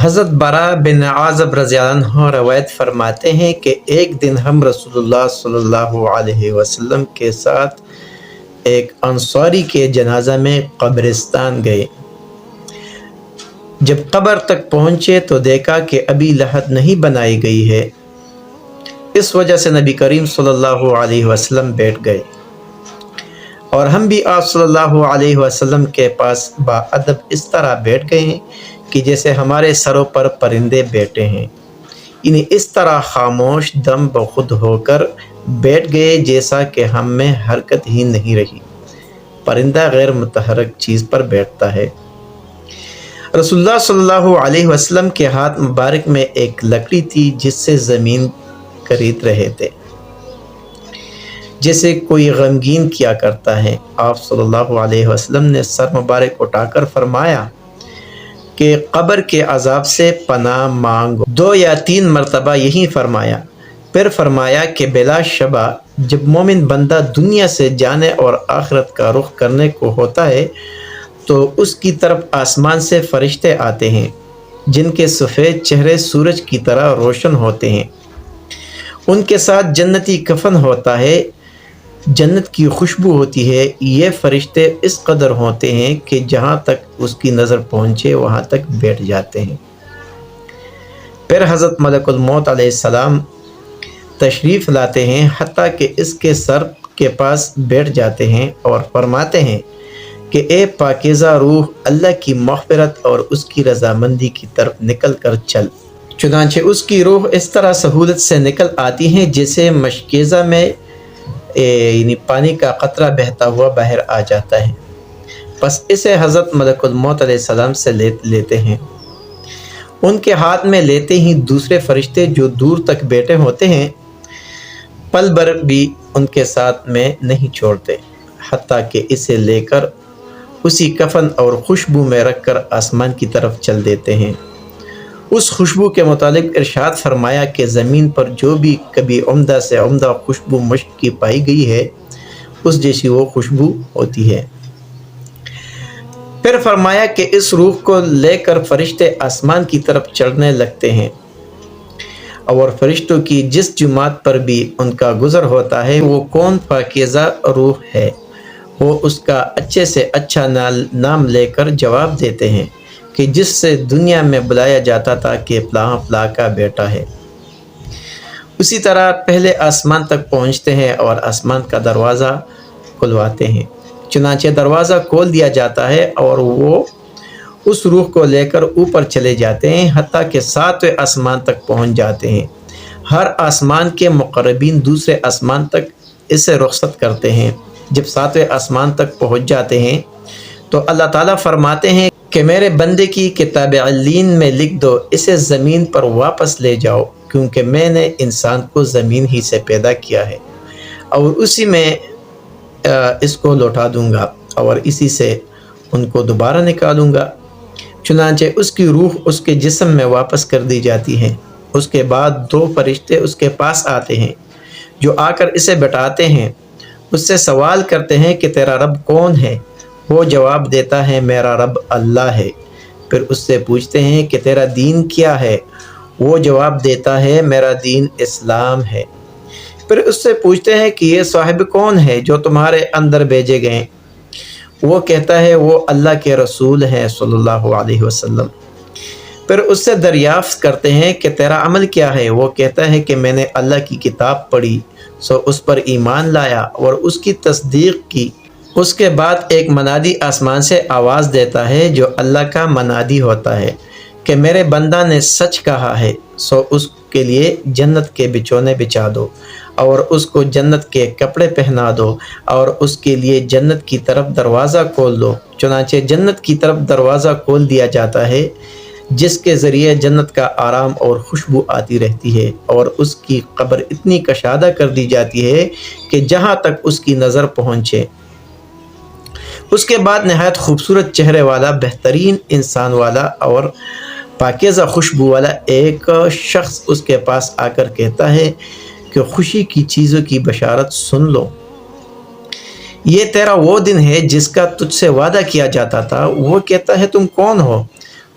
حضرت برا بن عازب رضی اللہ عنہ روایت فرماتے ہیں کہ ایک دن ہم رسول اللہ صلی اللہ علیہ وسلم کے ساتھ ایک انصاری کے جنازہ میں قبرستان گئے۔ جب قبر تک پہنچے تو دیکھا کہ ابھی لحد نہیں بنائی گئی ہے، اس وجہ سے نبی کریم صلی اللہ علیہ وسلم بیٹھ گئے، اور ہم بھی آپ صلی اللہ علیہ وسلم کے پاس باادب اس طرح بیٹھ گئے ہیں کہ جیسے ہمارے سروں پر پرندے بیٹھے ہیں، یعنی اس طرح خاموش دم بخود ہو کر بیٹھ گئے جیسا کہ ہم میں حرکت ہی نہیں رہی۔ پرندہ غیر متحرک چیز پر بیٹھتا ہے۔ رسول اللہ صلی اللہ علیہ وسلم کے ہاتھ مبارک میں ایک لکڑی تھی جس سے زمین کرید رہے تھے، جیسے کوئی غمگین کیا کرتا ہے۔ آپ صلی اللہ علیہ وسلم نے سر مبارک اٹھا کر فرمایا کہ قبر کے عذاب سے پناہ مانگو، 2 یا 3 مرتبہ یہی فرمایا۔ پھر فرمایا کہ بلا شبہ جب مومن بندہ دنیا سے جانے اور آخرت کا رخ کرنے کو ہوتا ہے تو اس کی طرف آسمان سے فرشتے آتے ہیں جن کے سفید چہرے سورج کی طرح روشن ہوتے ہیں، ان کے ساتھ جنتی کفن ہوتا ہے، جنت کی خوشبو ہوتی ہے۔ یہ فرشتے اس قدر ہوتے ہیں کہ جہاں تک اس کی نظر پہنچے وہاں تک بیٹھ جاتے ہیں۔ پھر حضرت ملک الموت علیہ السلام تشریف لاتے ہیں، حتیٰ کہ اس کے سر کے پاس بیٹھ جاتے ہیں اور فرماتے ہیں کہ اے پاکیزہ روح، اللہ کی مغفرت اور اس کی رضامندی کی طرف نکل کر چل۔ چنانچہ اس کی روح اس طرح سہولت سے نکل آتی ہیں جیسے مشکیزہ میں یعنی پانی کا قطرہ بہتا ہوا باہر آ جاتا ہے۔ پس اسے حضرت ملک الموت علیہ السلام سے لیتے ہیں۔ ان کے ہاتھ میں لیتے ہی دوسرے فرشتے جو دور تک بیٹھے ہوتے ہیں پل بھر بھی ان کے ساتھ میں نہیں چھوڑتے، حتیٰ کہ اسے لے کر اسی کفن اور خوشبو میں رکھ کر آسمان کی طرف چل دیتے ہیں۔ اس خوشبو کے متعلق ارشاد فرمایا کہ زمین پر جو بھی کبھی عمدہ سے عمدہ خوشبو مشک کی پائی گئی ہے اس جیسی وہ خوشبو ہوتی ہے۔ پھر فرمایا کہ اس روح کو لے کر فرشتے آسمان کی طرف چڑھنے لگتے ہیں، اور فرشتوں کی جس جماعت پر بھی ان کا گزر ہوتا ہے وہ کون پاکیزہ روح ہے، وہ اس کا اچھے سے اچھا نام لے کر جواب دیتے ہیں کہ جس سے دنیا میں بلایا جاتا تھا کہ فلاں فلاں کا بیٹا ہے۔ اسی طرح پہلے آسمان تک پہنچتے ہیں اور آسمان کا دروازہ کھلواتے ہیں، چنانچہ دروازہ کھول دیا جاتا ہے اور وہ اس روح کو لے کر اوپر چلے جاتے ہیں، حتیٰ کہ 7ویں آسمان تک پہنچ جاتے ہیں۔ ہر آسمان کے مقربین دوسرے آسمان تک اسے رخصت کرتے ہیں۔ جب 7ویں آسمان تک پہنچ جاتے ہیں تو اللہ تعالیٰ فرماتے ہیں کہ میرے بندے کی کتاب علین میں لکھ دو، اسے زمین پر واپس لے جاؤ، کیونکہ میں نے انسان کو زمین ہی سے پیدا کیا ہے اور اسی میں اس کو لوٹا دوں گا اور اسی سے ان کو دوبارہ نکالوں گا۔ چنانچہ اس کی روح اس کے جسم میں واپس کر دی جاتی ہے۔ اس کے بعد 2 فرشتے اس کے پاس آتے ہیں جو آ کر اسے بٹھاتے ہیں، اس سے سوال کرتے ہیں کہ تیرا رب کون ہے؟ وہ جواب دیتا ہے میرا رب اللہ ہے۔ پھر اس سے پوچھتے ہیں کہ تیرا دین کیا ہے؟ وہ جواب دیتا ہے میرا دین اسلام ہے۔ پھر اس سے پوچھتے ہیں کہ یہ صاحب کون ہے جو تمہارے اندر بھیجے گئے؟ وہ کہتا ہے وہ اللہ کے رسول ہیں صلی اللہ علیہ وسلم۔ پھر اس سے دریافت کرتے ہیں کہ تیرا عمل کیا ہے؟ وہ کہتا ہے کہ میں نے اللہ کی کتاب پڑھی سو اس پر ایمان لایا اور اس کی تصدیق کی۔ اس کے بعد ایک منادی آسمان سے آواز دیتا ہے جو اللہ کا منادی ہوتا ہے کہ میرے بندہ نے سچ کہا ہے، سو اس کے لیے جنت کے بچھونے بچھا دو اور اس کو جنت کے کپڑے پہنا دو اور اس کے لیے جنت کی طرف دروازہ کھول دو۔ چنانچہ جنت کی طرف دروازہ کھول دیا جاتا ہے جس کے ذریعے جنت کا آرام اور خوشبو آتی رہتی ہے، اور اس کی قبر اتنی کشادہ کر دی جاتی ہے کہ جہاں تک اس کی نظر پہنچے۔ اس کے بعد نہایت خوبصورت چہرے والا، بہترین انسان والا اور پاکیزہ خوشبو والا ایک شخص اس کے پاس آ کر کہتا ہے کہ خوشی کی چیزوں کی بشارت سن لو، یہ تیرا وہ دن ہے جس کا تجھ سے وعدہ کیا جاتا تھا۔ وہ کہتا ہے تم کون ہو؟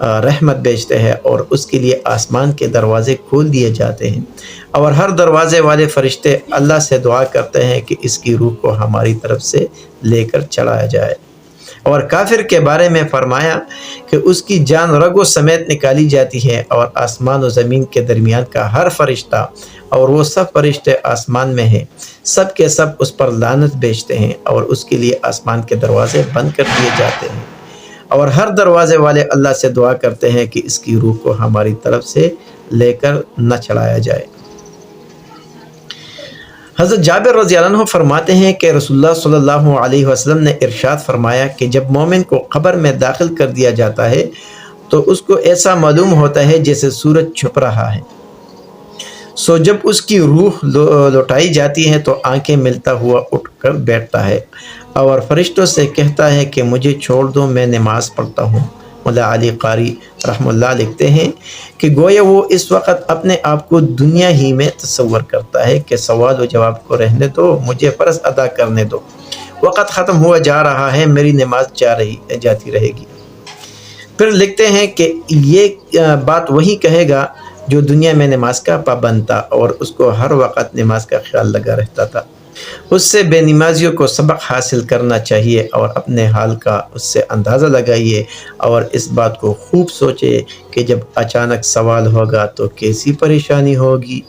رحمت بھیجتے ہیں اور اس کے لیے آسمان کے دروازے کھول دیے جاتے ہیں، اور ہر دروازے والے فرشتے اللہ سے دعا کرتے ہیں کہ اس کی روح کو ہماری طرف سے لے کر چلایا جائے۔ اور کافر کے بارے میں فرمایا کہ اس کی جان رگوں سمیت نکالی جاتی ہے، اور آسمان و زمین کے درمیان کا ہر فرشتہ اور وہ سب فرشتے آسمان میں ہیں، سب کے سب اس پر لعنت بھیجتے ہیں، اور اس کے لیے آسمان کے دروازے بند کر دیے جاتے ہیں، اور ہر دروازے والے اللہ سے دعا کرتے ہیں کہ اس کی روح کو ہماری طرف سے لے کر نہ چڑھایا جائے۔ حضرت جابر رضی اللہ عنہ فرماتے ہیں کہ رسول اللہ صلی اللہ علیہ وسلم نے ارشاد فرمایا کہ جب مومن کو قبر میں داخل کر دیا جاتا ہے تو اس کو ایسا معلوم ہوتا ہے جیسے سورج چھپ رہا ہے، سو جب اس کی روح لوٹائی جاتی ہے تو آنکھیں ملتا ہوا اٹھ کر بیٹھتا ہے اور فرشتوں سے کہتا ہے کہ مجھے چھوڑ دو، میں نماز پڑھتا ہوں۔ مولا علی قاری رحمہ اللہ لکھتے ہیں کہ گویا وہ اس وقت اپنے آپ کو دنیا ہی میں تصور کرتا ہے کہ سوال و جواب کو رہنے دو، مجھے فرض ادا کرنے دو، وقت ختم ہوا جا رہا ہے، میری نماز جاتی رہے گی۔ پھر لکھتے ہیں کہ یہ بات وہی کہے گا جو دنیا میں نماز کا پابند تھا اور اس کو ہر وقت نماز کا خیال لگا رہتا تھا۔ اس سے بے نمازیوں کو سبق حاصل کرنا چاہیے اور اپنے حال کا اس سے اندازہ لگائیے، اور اس بات کو خوب سوچے کہ جب اچانک سوال ہوگا تو کیسی پریشانی ہوگی۔